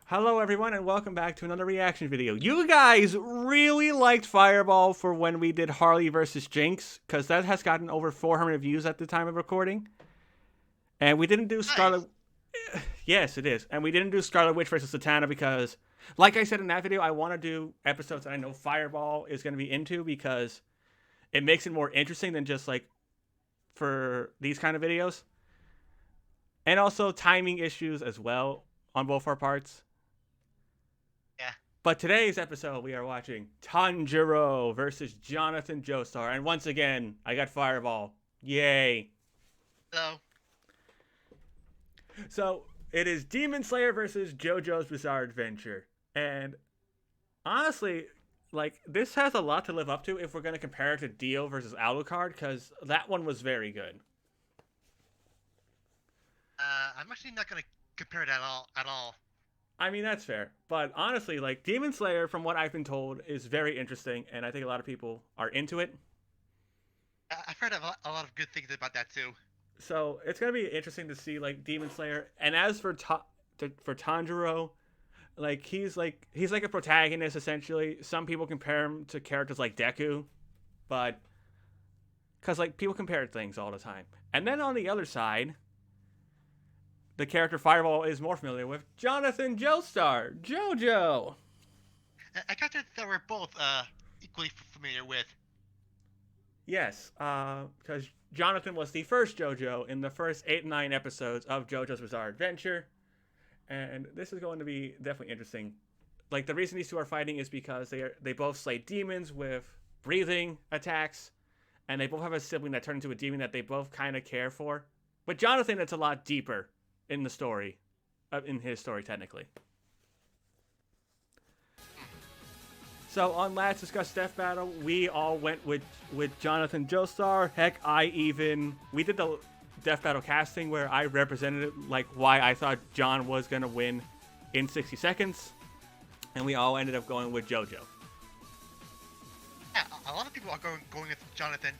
Hello everyone and welcome back to another reaction video. You guys really liked Fireball for when we did Harley versus Jinx, because that has gotten over 400 views at the time of recording. And we didn't do Scarlet... Nice. Yes, it is. And we didn't do Scarlet Witch versus Satana because, like I said in that video, I want to do episodes that I know Fireball is going to be into because it makes it more interesting than just like for these kind of videos. And also timing issues as well on both our parts. Yeah. But today's episode, we are watching Tanjiro versus Jonathan Joestar. And once again, I got Fireball. Yay. So, So, it is Demon Slayer versus JoJo's Bizarre Adventure. And honestly, like, this has a lot to live up to if we're going to compare it to Dio versus Alucard, because that one was very good. I'm actually not gonna compare it at all. I mean, that's fair. But honestly, like, Demon Slayer, from what I've been told, is very interesting, and I think a lot of people are into it. I've heard a lot of good things about that too. So it's gonna be interesting to see like Demon Slayer. And as for Tanjiro, like he's like a protagonist essentially. Some people compare him to characters like Deku, but because like people compare things all the time. And then on the other side, the character Fireball is more familiar with, Jonathan Joestar, JoJo. A character that we're both equally familiar with. Yes, because Jonathan was the first JoJo in the first 8 and 9 episodes of JoJo's Bizarre Adventure. And this is going to be definitely interesting. Like, the reason these two are fighting is because they both slay demons with breathing attacks. And they both have a sibling that turned into a demon that they both kind of care for. But Jonathan, it's a lot deeper in the story. In his story, technically. So on Let's Discuss Death Battle, we all went with Jonathan Joestar. Heck, we did the Death Battle casting where I represented like why I thought John was gonna win in 60 seconds, and we all ended up going with JoJo. Yeah, a lot of people are going with Jonathan,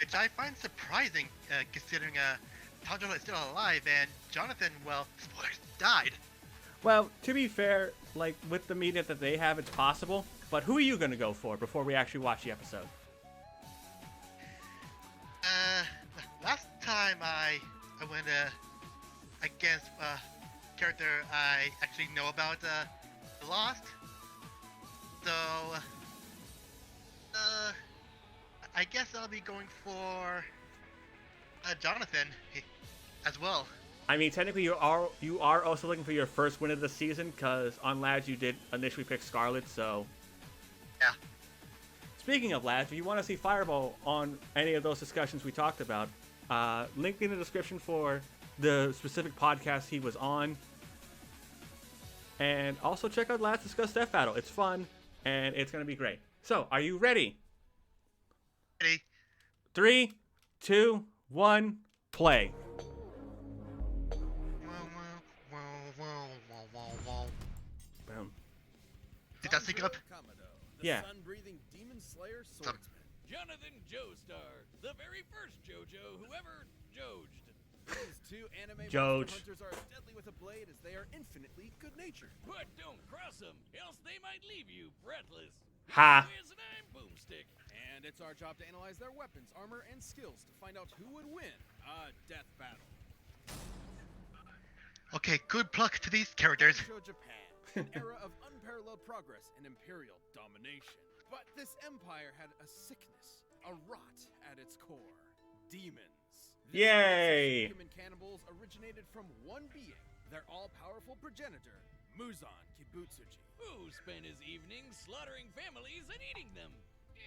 which I find surprising considering Tanjiro is still alive and Jonathan, well, spoilers, died. Well, to be fair, like with the media that they have, it's possible. But who are you gonna go for before we actually watch the episode? Last time I went against a character I actually know about, Lost. So, I guess I'll be going for Jonathan as well. I mean, technically, you are also looking for your first win of the season, because on Lads you did initially pick Scarlet, so. Yeah. Speaking of Lads, if you want to see Fireball on any of those discussions we talked about, link in the description for the specific podcast he was on. And also check out Lads Discuss Death Battle. It's fun, and it's going to be great. So, are you ready? Ready? 3, 2, 1, play. Boom. Did that sync up? Yeah. Sun-breathing demon slayer swordsman. Jonathan Joestar, the very first JoJo who ever jojed. These two anime Joj. monster hunters are as deadly with a blade as they are infinitely good-natured. But don't cross them, else they might leave you breathless. Ha. Who is an I'm Boomstick. And it's our job to analyze their weapons, armor, and skills to find out who would win a death battle. Okay, good luck to these characters. Show Japan, an era of unparalleled progress and imperial domination. But this empire had a sickness, a rot at its core: demons. This Yay! Human cannibals originated from one being, their all-powerful progenitor, Muzan Kibutsuji. Who spent his evenings slaughtering families and eating them,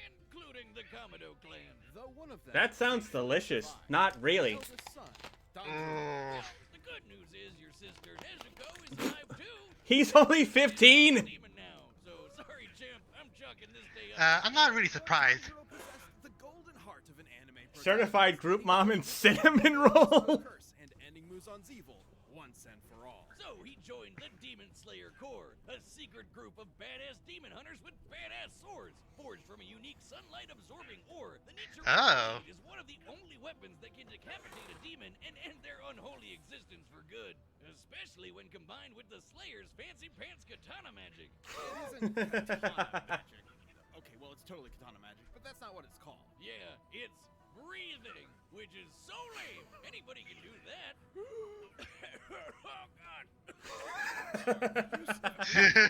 including the Kamado clan. Though one of them That sounds delicious. Not really. eldest son, Tanjiro, The good news is your sister Nezuko is alive too. He's only 15! Demon now, so sorry, champ. I'm chalking this day up. I'm not really surprised. Tanjiro possessed the golden heart of an anime Certified group mom and cinnamon roll. curse and ending Muzan's evil once and for all. So So he joined the Demon Slayer Corps, a secret group of badass demon hunters with badass swords, forged from a unique sunlight-absorbing ore. The Nichiren Oh. blade is one of the only weapons that can decapitate a demon and end their unholy existence for good, especially when combined with the Slayer's fancy pants katana magic. It isn't katana magic. Okay, well, it's totally katana magic, but that's not what it's called. Yeah, it's breathing, which is so lame. Anybody can do that. Oh, God.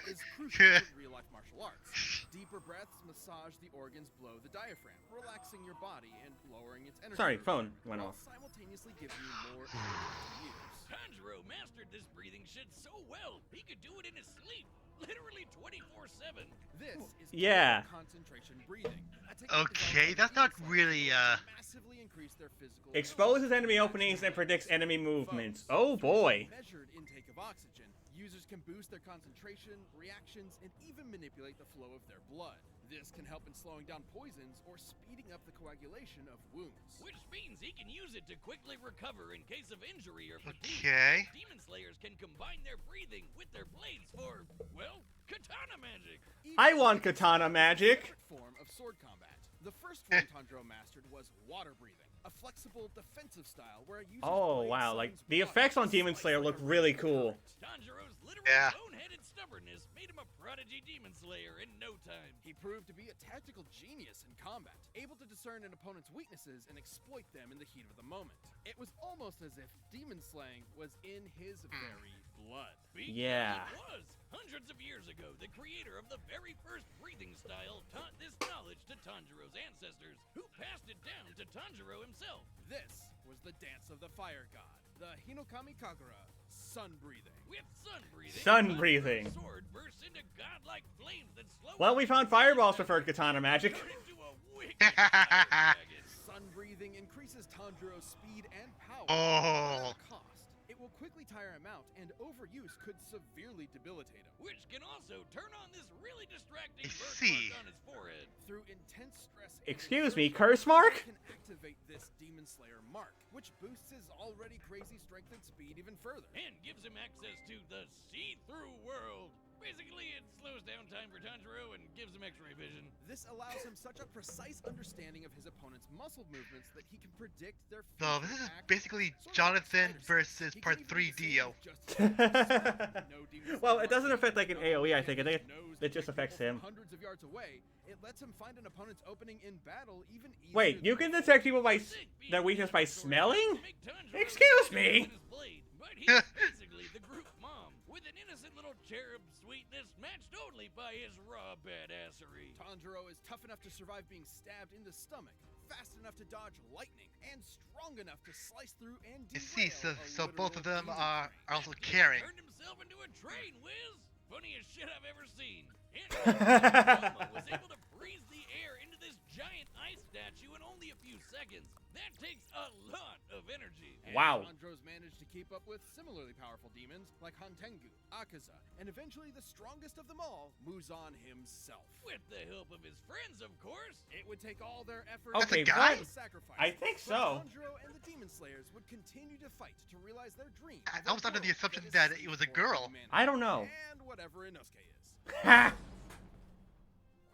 Is crucial in real-life martial arts. Deeper breaths massage the organs below the diaphragm, relaxing your body and lowering its energy. Sorry, reserve, phone went while off. simultaneously giving you more energy to use. Tanjiro mastered this breathing shit so well, he could do it in his sleep. Literally 24/7. This is Yeah. concentration breathing. a technique Okay, developed that's by not demon really, slayers to massively increase their physical Exposes enemy openings and predicts enemy movements. Oh boy. Measured intake of oxygen. Users can boost their concentration, reactions, and even manipulate the flow of their blood. This can help in slowing down poisons or speeding up the coagulation of wounds. Which means he can use it to quickly recover in case of injury or fatigue. Okay. Demon Slayers can combine their breathing with their blades for, well, katana magic. I want katana magic. Favorite form of sword combat. The first form Tanjiro mastered was water breathing, a flexible defensive style where a user's Oh blade wow, like summons the water effects on to Demon slice Slayer like look a really razor cool. current. Tanjiro's literal Yeah. boneheaded stubbornness made him a prodigy Demon Slayer in no time. He proved to be a tactical genius in combat, able to discern an opponent's weaknesses and exploit them in the heat of the moment. It was almost as if demon slaying was in his very blood. Yeah. It was. Hundreds of years ago, the creator of the very first breathing style taught this knowledge to Tanjiro's ancestors, who passed it down to Tanjiro himself. This was the dance of the fire god, the Hinokami Kagura, sun breathing. With sun breathing, Sun breathing. Tanjiro's sword bursts into godlike flames that slow Well, we found Fireball's preferred katana magic. turn into a wicked fire dragon. Sun breathing increases Tanjiro's speed and power Oh. at a cost. It will quickly tire him out, and overuse could severely debilitate him. Which can also turn on this really distracting I birthmark see. on his forehead. Through intense stress and Excuse me, exertion, curse mark? he can activate this Demon Slayer mark, which boosts his already crazy strength and speed even further. And gives him access to the see-through world. Basically, it slows down time for Tanjiro and gives him x-ray vision. This allows him such a precise understanding of his opponent's muscle movements that he can predict their So future this is actions. basically Sort of like Jonathan Spider-Sense. versus He can Part even 3 disable Dio. just his no Demon Well, Slayer it doesn't mark. affect like an AoE, I think. I think Knows it just detect affects people him. from hundreds of yards away. It lets him find an opponent's opening in battle even easier Wait, you than can before. detect people by their weakness by smelling? Excuse me? But he's basically the group mom, with an innocent little cherub sweetness matched only by his raw badassery. Tanjiro is tough enough to survive being stabbed in the stomach, fast enough to dodge lightning, and strong enough to slice through and You derail see, a so both of literal them demon are train. also caring. Turned himself into a train whiz. Funniest shit I've ever seen. And Mama was able to freeze the air into this giant ice statue in only a few seconds. That takes a lot of energy. And Wow. Tanjiro's managed to keep up with similarly powerful demons like Hantengu, Akaza, and eventually the strongest of them all, Muzan himself. With the help of his friends, of course. It would take all their effort Okay, and guy? sacrifice. I think but so. Tanjiro and the Demon Slayers would continue to fight to realize their dream. I was under the assumption that it was a girl. I don't know. And whatever Inosuke is. Ha!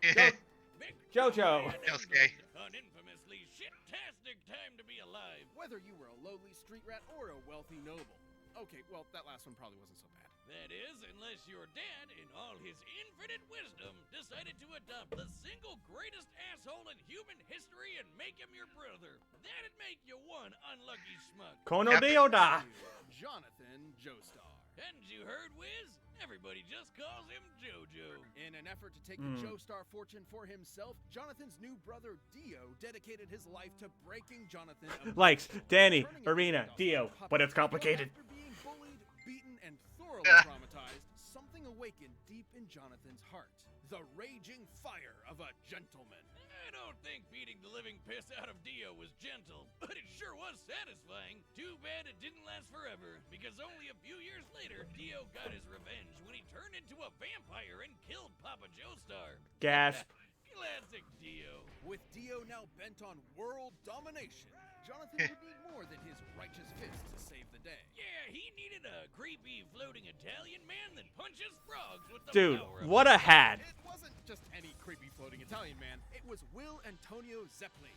Big Jojo. Inosuke. An infamously shit-tastic time to be alive. Whether you were a lowly street rat or a wealthy noble. Okay, well, that last one probably wasn't so bad. That is, unless your dad, in all his infinite wisdom, decided to adopt the single greatest asshole in human history and make him your brother. That'd make you one unlucky schmuck. Kono Yep. Dioda. Jonathan Joestar. Hadn't you heard, Wiz? Everybody just calls him Jojo. In an effort to take Hmm. the Joestar fortune for himself, Jonathan's new brother Dio dedicated his life to breaking Jonathan apart, Likes Danny, turning him Arena, into a Dio, puppet. but it's complicated. After being bullied, beaten, and thoroughly traumatized, something awakened deep in Jonathan's heart. The raging fire of a gentleman. I don't think beating the living piss out of Dio was gentle, but it sure was satisfying. Too bad it didn't last forever, because only a few years later, Dio got his revenge when he turned into a vampire and killed Papa Joestar. Gasp. Classic Dio. With Dio now bent on world domination, Jonathan would need more than his righteous fist to save the day. Yeah, he needed a creepy floating Italian man that punches frogs with the Dude, power of what a hat. It wasn't just any creepy floating Italian man. It was Will Antonio Zeppeli.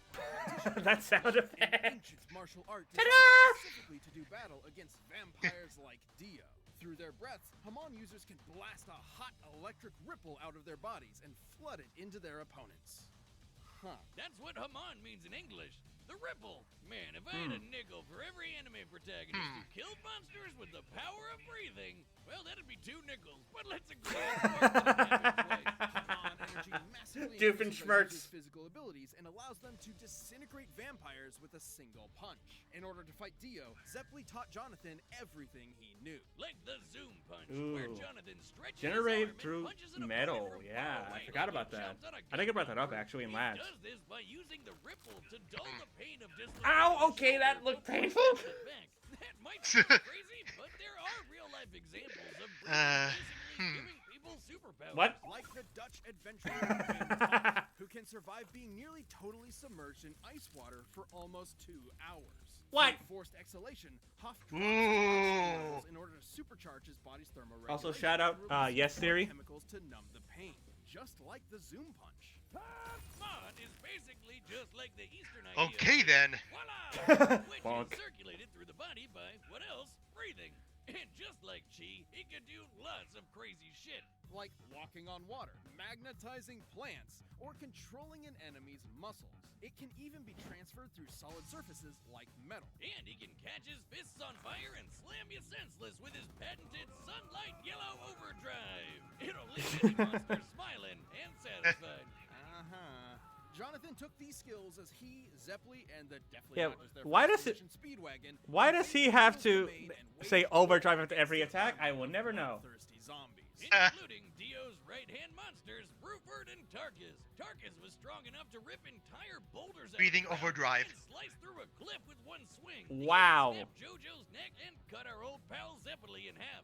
That sound An effect. ancient martial art designed Ta-da! specifically to do battle against vampires like Dio. Through their breaths, Hamon users can blast a hot electric ripple out of their bodies and flood it into their opponents. Huh. That's what Haman means in English. The ripple. Man, if I had a nickel for every anime protagonist who killed monsters with the power of breathing, well, that'd be 2 nickels. But let's agree on part of the play. Hamon energy massively Doofenshmirtz. increases our users' physical abilities and allows them to disintegrate vampires with a single punch. In order to fight Dio, Zeppeli taught Jonathan everything he knew. Like the zoom punch, Ooh. where Jonathan stretches Generate his arm through and punches an metal. opponent from Yeah, far I away forgot like about he that. jumps on a I think I brought that up game actually in board. labs. He does this by using the ripple to dull the pain of dislocating Ow, his okay, that shoulder looked before painful. snapping it back. That might sound crazy, but there are real-life examples of breathing basically giving people superpowers. What? Like the Dutch adventurer Wim Hof, who can survive being nearly totally submerged in ice water for almost 2 hours. What? Through forced exhalation, Hoff Ooh. drops in order to supercharge his body's thermoregulation. Also, shout out, and release Yes more Theory. chemicals to numb the pain, just like the zoom punch. Haman is basically just like the Eastern idea. Okay then. Voila! Which Bonk. is circulated through the body by, what else? Breathing. And just like Chi, he can do lots of crazy shit. Like walking on water, magnetizing plants, or controlling an enemy's muscles. It can even be transferred through solid surfaces like metal. And he can catch his fists on fire and slam you senseless with his patented Sunlight Yellow Overdrive. It'll leave any monster smiling and satisfied. Jonathan took these skills as he, Zeppeli, and the definitely Yeah, not just their why first does it- edition Speedwagon. Why does he have to invade and say wage overdrive war after every against attack? the I will never know. thirsty zombies. Including Dio's right-hand monsters, Bruford and Tarkus. Tarkus was strong enough to rip entire boulders out of Breathing the ground overdrive. and slice through a cliff with one swing. Wow. He snapped JoJo's neck and cut our old pal Zeppeli in half.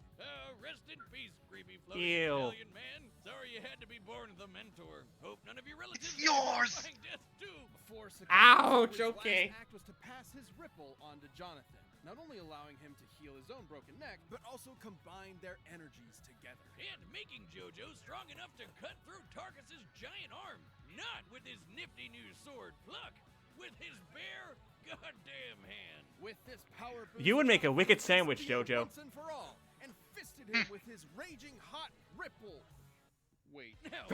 Rest in peace, creepy floating Ew. Italian man. Sorry you had to be born the mentor. Hope none of your relatives It's yours. are dying death too. Before Ouch, Zeppeli's okay. last act was to pass his ripple onto Jonathan, not only allowing him to heal his own broken neck, but also combine their energies together. And making JoJo strong enough to cut through Tarkus's giant arm. Not with his nifty new sword, Pluck. With his bare goddamn hand. With this power boost, You would make a Jonathan wicked faced sandwich, Dio JoJo. once and for all, and fisted him with his raging hot ripple. Wait. Now,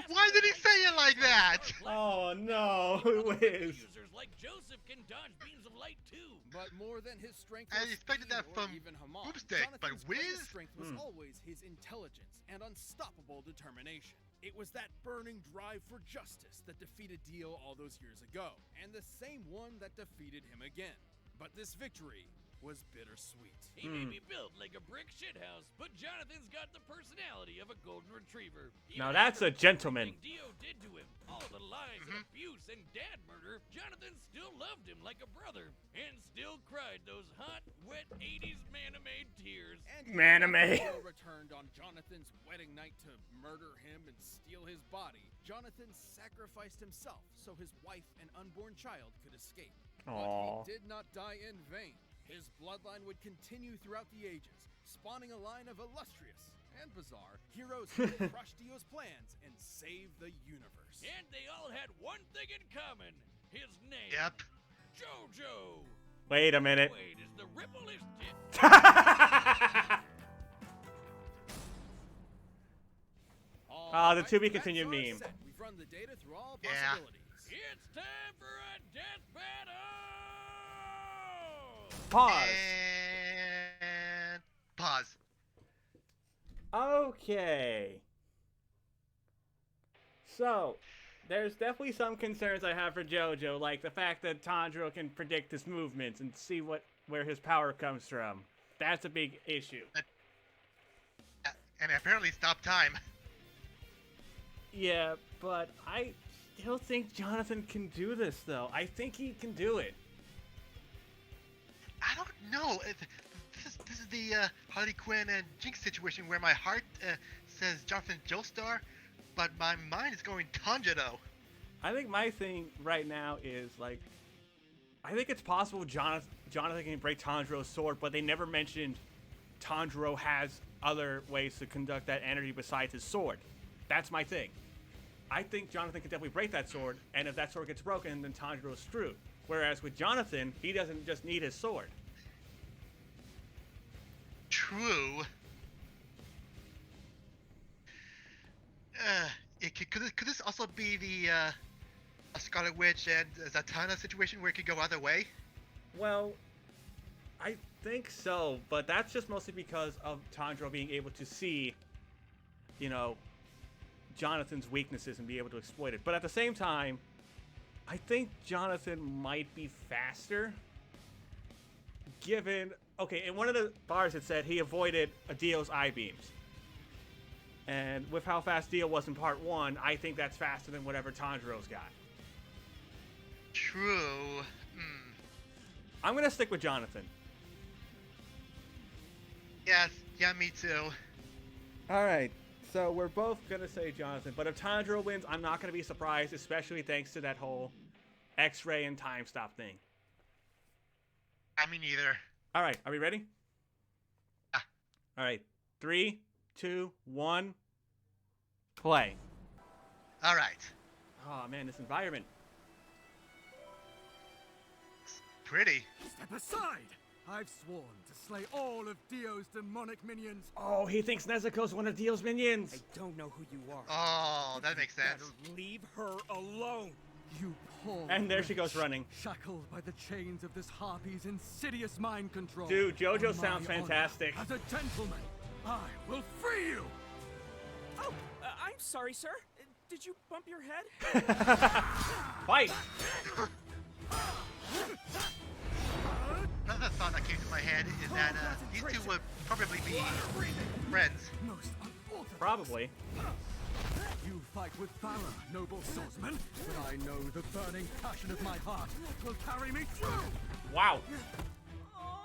Why did he say it like that? Oh no, Other Wiz. users like Joseph can dodge beams of light too. But more than his strength I or expected speed that or from even Haman, Boomstick, but Jonathan's greatest Wiz? strength was always his intelligence and unstoppable determination. It was that burning drive for justice that defeated Dio all those years ago, and the same one that defeated him again. But this victory was bittersweet. He may be built like a brick shithouse, but Jonathan's got the personality of a golden retriever. Now Even that's a after gentleman. everything Dio did to him, all the lies and abuse and dad murder, Jonathan still loved him like a brother, and still cried those hot, wet 80s manamade tears. And Maname. when Dio returned on Jonathan's wedding night to murder him and steal his body, Jonathan sacrificed himself so his wife and unborn child could escape. Aw. But he did not die in vain. His bloodline would continue throughout the ages, spawning a line of illustrious and bizarre heroes who would crush Dio's plans and save the universe. And they all had one thing in common. His name. Yep. JoJo. Wait a minute. Wait, is the ripple his tip? Ah, the Alright, to be that's continued our meme. set. We've run the data through all Yeah. possibilities. It's time for a death battle! Pause. And pause. Okay. So, there's definitely some concerns I have for JoJo, like the fact that Tanjiro can predict his movements and see where his power comes from. That's a big issue. And apparently stop time. Yeah, but I still think Jonathan can do this, though. I think he can do it. I don't know. This is the Harley Quinn and Jinx situation where my heart says Jonathan Joestar, but my mind is going Tanjiro. I think my thing right now is like, I think it's possible Jonathan can break Tanjiro's sword, but they never mentioned Tanjiro has other ways to conduct that energy besides his sword. That's my thing. I think Jonathan can definitely break that sword, and if that sword gets broken, then Tanjiro's screwed. Whereas with Jonathan, he doesn't just need his sword. True. Could this also be the a Scarlet Witch and Zatanna situation where it could go either way? Well, I think so, but that's just mostly because of Tanjiro being able to see, you know, Jonathan's weaknesses and be able to exploit it. But at the same time, I think Jonathan might be faster, given... Okay, in one of the bars it said he avoided Dio's eye beams. And with how fast Dio was in part 1, I think that's faster than whatever Tanjiro's got. True. I'm going to stick with Jonathan. Yes, yeah, me too. Alright, so we're both going to say Jonathan, but if Tanjiro wins, I'm not going to be surprised, especially thanks to that whole X-ray and time stop thing. I mean, neither. Alright, are we ready? Yeah. Alright, 3, 2, 1, play. Alright. Oh man, this environment. Pretty. Step aside! I've sworn to slay all of Dio's demonic minions. Oh, he thinks Nezuko's one of Dio's minions. I don't know who you are. Oh, that makes sense. Better leave her alone. You poor And there she wretch, goes running. shackled by the chains of this harpy's insidious mind control. Dude, JoJo On sounds my honor, fantastic. As a gentleman, I will free you. Oh, I'm sorry, sir. Did you bump your head? Fight! Another thought that came to my head is that these two would probably be friends. Most unauthorized. Probably. You fight with valor, noble swordsman, but I know the burning passion of my heart will carry me through. Wow. Oh,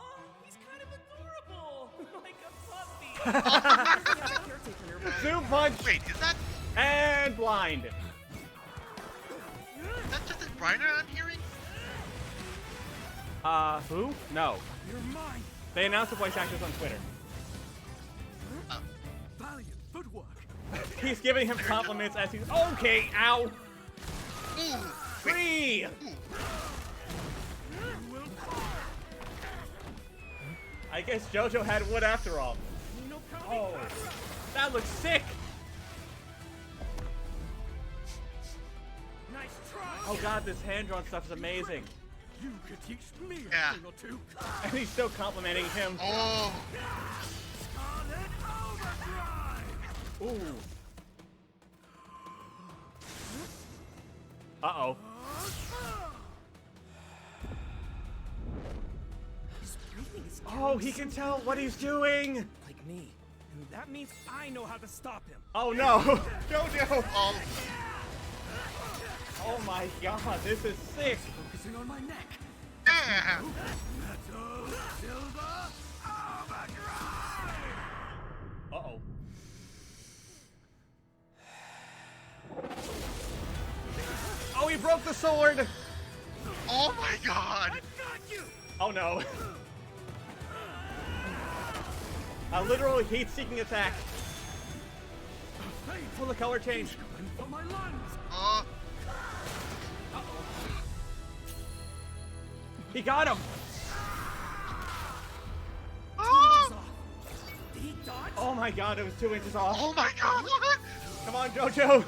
he's kind of adorable. Like a puppy. Zoom punch! Wait, is that And blind. just a Briner I'm hearing? Who? No. You're mine. They announced the voice actors on Twitter. Valiant footwork. He's giving him compliments as he's... Okay, ow! Ooh, Free! I guess JoJo had wood after all. Oh, that looks sick! Nice try. Oh god, this hand-drawn stuff is amazing. You could teach me Yeah. a thing or two. And he's still complimenting him. oh, Scarlet Overdrive. Ooh. Uh-oh. His breathing is Oh, he can tell what he's doing! like me. And that means I know how to stop him. Oh no! JoJo! oh, Oh my god, this is sick! Focusing on my neck. yeah. Metal Silver Overdrive. Uh-oh. Oh, he broke the sword! Oh my god. Oh no. A literal heat-seeking attack. Oh, the color change. Going for my lungs. Oh, He got him! oh, He dodged? Oh my god, it was 2 inches off. oh my god. What? Come on, JoJo!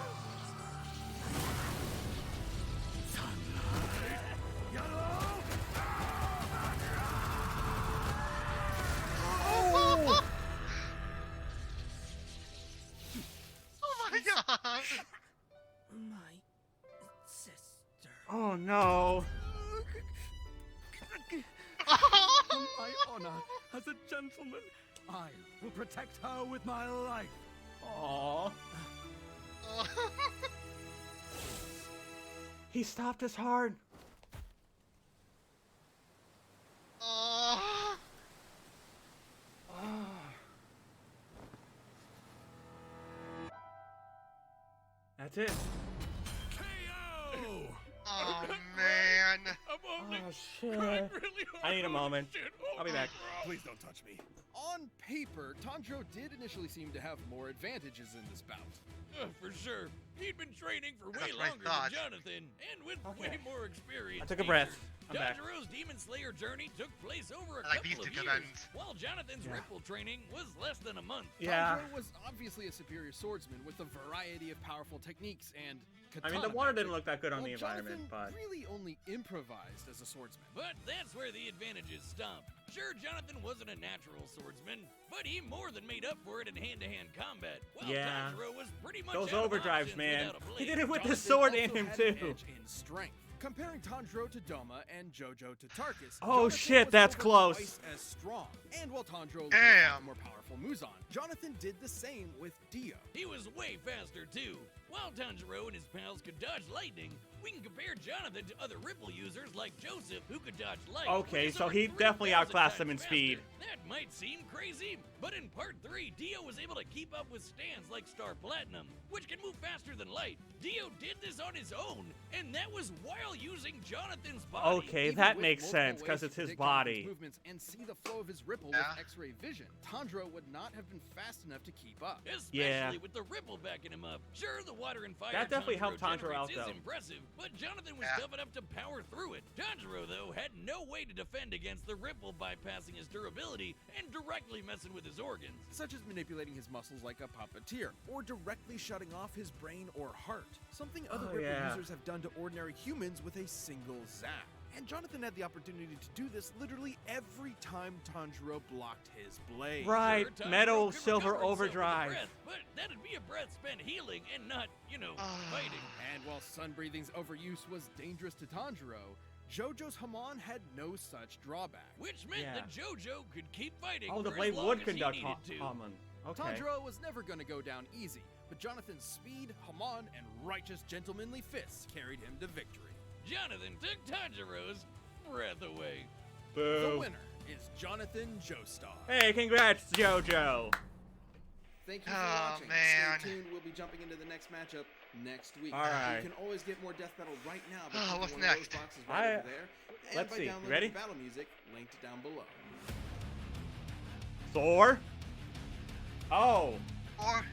Oh, oh my god. My sister. Oh no. On my honor as a gentleman, I will protect her with my life. Aww. He stopped us hard. Oh. That's it. KO! Oh man. I'm only Oh trying shit. really hard. I need a moment. Shit. I'll be back. Please don't touch me. On paper, Tanjiro did initially seem to have more advantages in this bout. For sure. He'd been training for way That's what I longer thought. than Jonathan, and with way more experience. I took a breath. I'm back. Tanjiro's Demon Slayer journey took place over a I like couple these of two years, commands. while Jonathan's Ripple training was less than a month. Yeah. Tanjiro was obviously a superior swordsman with a variety of powerful techniques and I katana mean, the water didn't magic, look that good on while the environment, Jonathan but really only improvised as a swordsman. But that's where the advantages stop. Sure, Jonathan wasn't a natural swordsman, but he more than made up for it in hand-to-hand combat. While Yeah. Tanjiro was pretty much those out of overdrives, options man. without a He blade. did it with the Jonathan sword in also him had an too. edge in strength. Comparing Tanjiro to Doma and Jojo to Tarkus, Oh, Jonathan shit, was that's over close. twice as strong. And while Tanjiro Damn. had more powerful Muzan, Jonathan did the same with Dio. He was way faster too. While Tanjiro and his pals could dodge lightning, we can compare Jonathan to other Ripple users like Joseph, who could dodge light. Okay, which is so over he definitely 3,000 outclassed him times in speed. faster. That might seem crazy, but in Part 3, Dio was able to keep up with stands like Star Platinum, which can move faster than light. Dio did this on his own, and that was while using Jonathan's body. Okay, Even that with makes multiple sense because ways it's to his predict Jonathan's body. movements and see the flow of his ripple Yeah. with X-ray vision, Tanjiro would not have been fast enough to keep up. Especially Yeah. with the Ripple backing him up. Sure, the water and fire That definitely helped Tanjiro generates out, is though. impressive, but Jonathan was Yeah. tough enough to power through it. Tanjiro, though, had no way to defend against the Ripple bypassing his durability and directly messing with his organs. Such as manipulating his muscles like a puppeteer, or directly shutting off his brain or heart, something other Oh, Ripple yeah. users have done to ordinary humans with a single zap. And Jonathan had the opportunity to do this literally every time Tanjiro blocked his blade. Right, Sure, Tanjiro metal, could silver, recover himself with a overdrive. breath, but that'd be a breath spent healing and not, fighting. And while Sun Breathing's overuse was dangerous to Tanjiro, Jojo's Hamon had no such drawback. Which meant Yeah. that Jojo could keep fighting Oh, the for blade as long would as he conduct needed to. Haman. Okay. Tanjiro was never going to go down easy, but Jonathan's speed, Hamon, and righteous gentlemanly fists carried him to victory. Jonathan took Tanjiro's breath away. The Boo. winner is Jonathan Joestar. Hey, congrats, JoJo. Thank you for Oh, watching. man. Stay tuned. We'll be jumping into the next matchup next week. All right. You can always get more Death Battle right now by Oh, clicking what's one of those next? boxes right over there. And let's by see. downloading Ready? the battle music linked down below. Thor? Oh, Or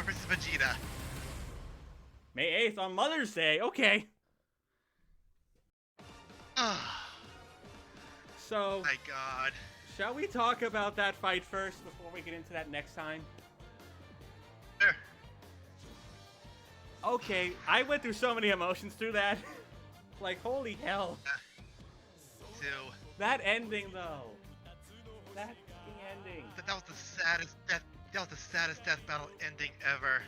versus Vegeta. May 8th on Mother's Day. Okay. Oh So, my god. shall we talk about that fight first before we get into that next time? Sure. Okay, I went through so many emotions through that. Like, holy hell. So That ending, though. That fucking ending. that was the saddest death. That was the saddest death battle ending ever.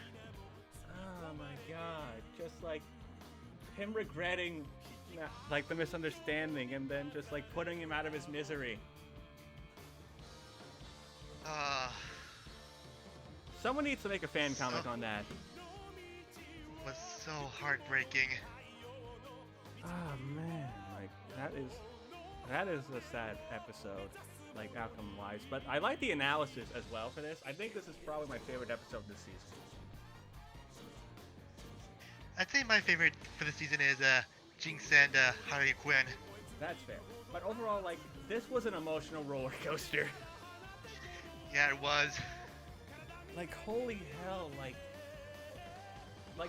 Oh my god. Just like him regretting like the misunderstanding and then just like putting him out of his misery. Someone needs to make a fan comic on that. Was so heartbreaking. Oh man, like that is a sad episode, like outcome wise. But I like the analysis as well for this. I think this is probably my favorite episode of this season. I'd say my favorite for the season is Jinx and Harley Quinn. That's fair. But overall, like this was an emotional roller coaster. Yeah, it was. Like holy hell, like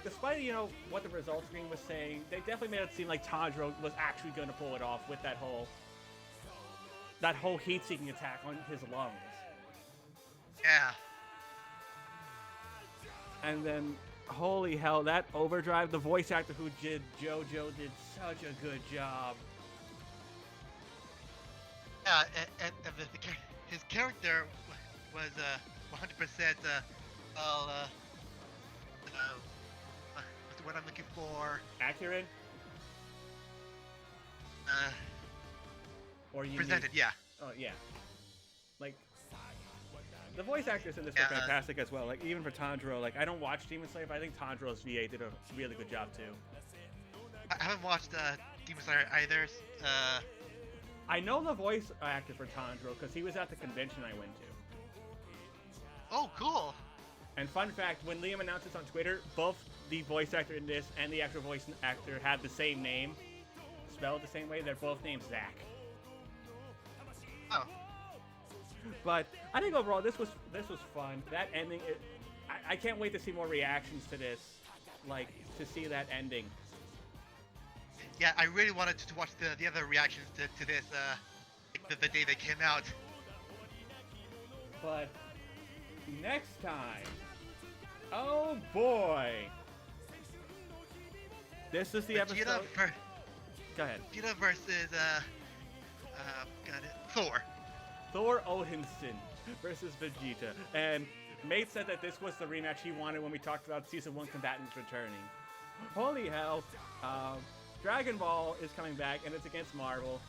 despite what the results screen was saying, they definitely made it seem like Tanjiro was actually going to pull it off with that whole heat-seeking attack on his lungs. Yeah. And then, holy hell, that overdrive, the voice actor who did JoJo did such a good job. Yeah, and his character was 100% what's the word I'm looking for? Accurate? Or you Presented, yeah. Oh, yeah. Like, the voice actors in this were Yeah. fantastic as well. Like, even for Tanjiro, like, I don't watch Demon Slayer, but I think Tanjiro's VA did a really good job, too. I haven't watched Demon Slayer either. I know the voice actor for Tanjiro because he was at the convention I went to. Oh, cool. And fun fact, when Liam announced this on Twitter, both the voice actor in this and the actual voice actor have the same name, spelled the same way. They're both named Zach. Oh. But I think overall this was fun. That ending, I can't wait to see more reactions to this, like to see that ending. Yeah, I really wanted to watch the other reactions to this the day they came out. But next time, oh boy, this is the episode. Go ahead. Vegeta versus Thor. Thor Odinson versus Vegeta. And Mate said that this was the rematch he wanted when we talked about Season 1 combatants returning. Holy hell. Dragon Ball is coming back, and it's against Marvel.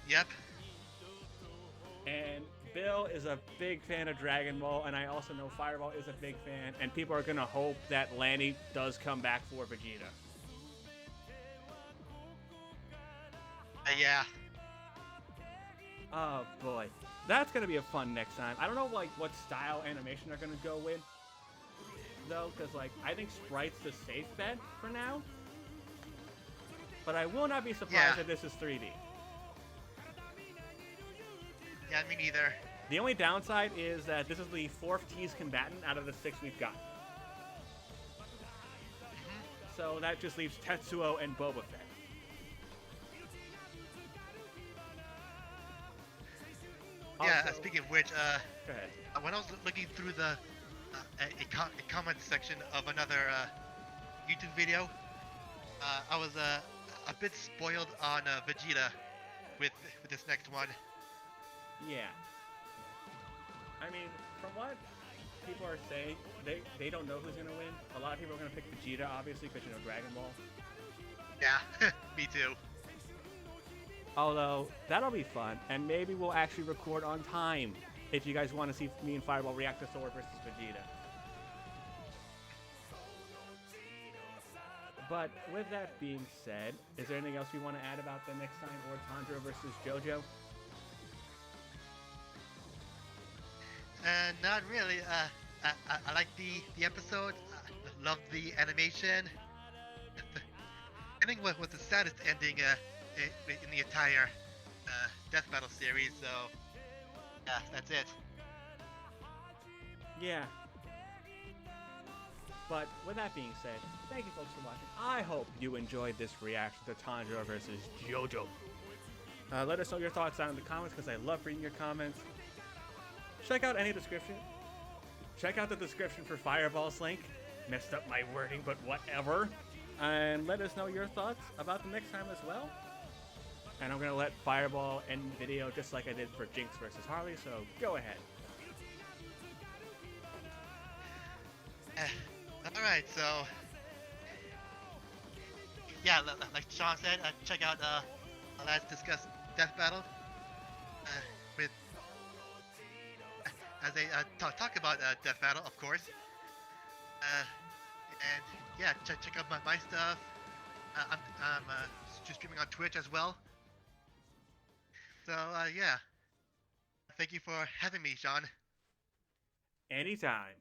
Yep. And Bill is a big fan of Dragon Ball, and I also know Fireball is a big fan, and people are going to hope that Lanny does come back for Vegeta. Yeah. Oh boy, that's gonna be a fun next time. I don't know like what style animation they're gonna go with, though, because like I think Sprite's the safe bet for now. But I will not be surprised if this is 3D. Yeah, me neither. The only downside is that this is the 4th tease combatant out of the 6 we've got. So that just leaves Tetsuo and Boba Fett. Yeah, Also, speaking of which, go ahead. when I was looking through the a comment section of another YouTube video, I was a bit spoiled on Vegeta with this next one. Yeah. I mean, from what people are saying, they don't know who's gonna win. A lot of people are gonna pick Vegeta, obviously, because you know Dragon Ball. Yeah, me too. Although, that'll be fun, and maybe we'll actually record on time if you guys want to see me and Fireball react to Thor versus Vegeta. But with that being said, is there anything else we want to add about the next time, or Tanjiro versus JoJo? Not really. I like the episode. Love the animation. I think was the saddest ending in the entire Death Battle series. So yeah, that's it. Yeah. But with that being said, thank you folks for watching. I hope you enjoyed this reaction to Tanjiro versus JoJo. Let us know your thoughts down in the comments, because I love reading your comments. Check out any description. Check out the description for Fireball's link. Messed up my wording, but whatever. And let us know your thoughts about the next time as well. And I'm going to let Fireball end the video just like I did for Jinx versus Harley, so go ahead. Alright, so yeah, like Sean said, check out Let's Discuss Death Battle with as they talk about Death Battle, of course. And yeah, check out my stuff. I'm just streaming on Twitch as well. So yeah, thank you for having me, Sean. Anytime.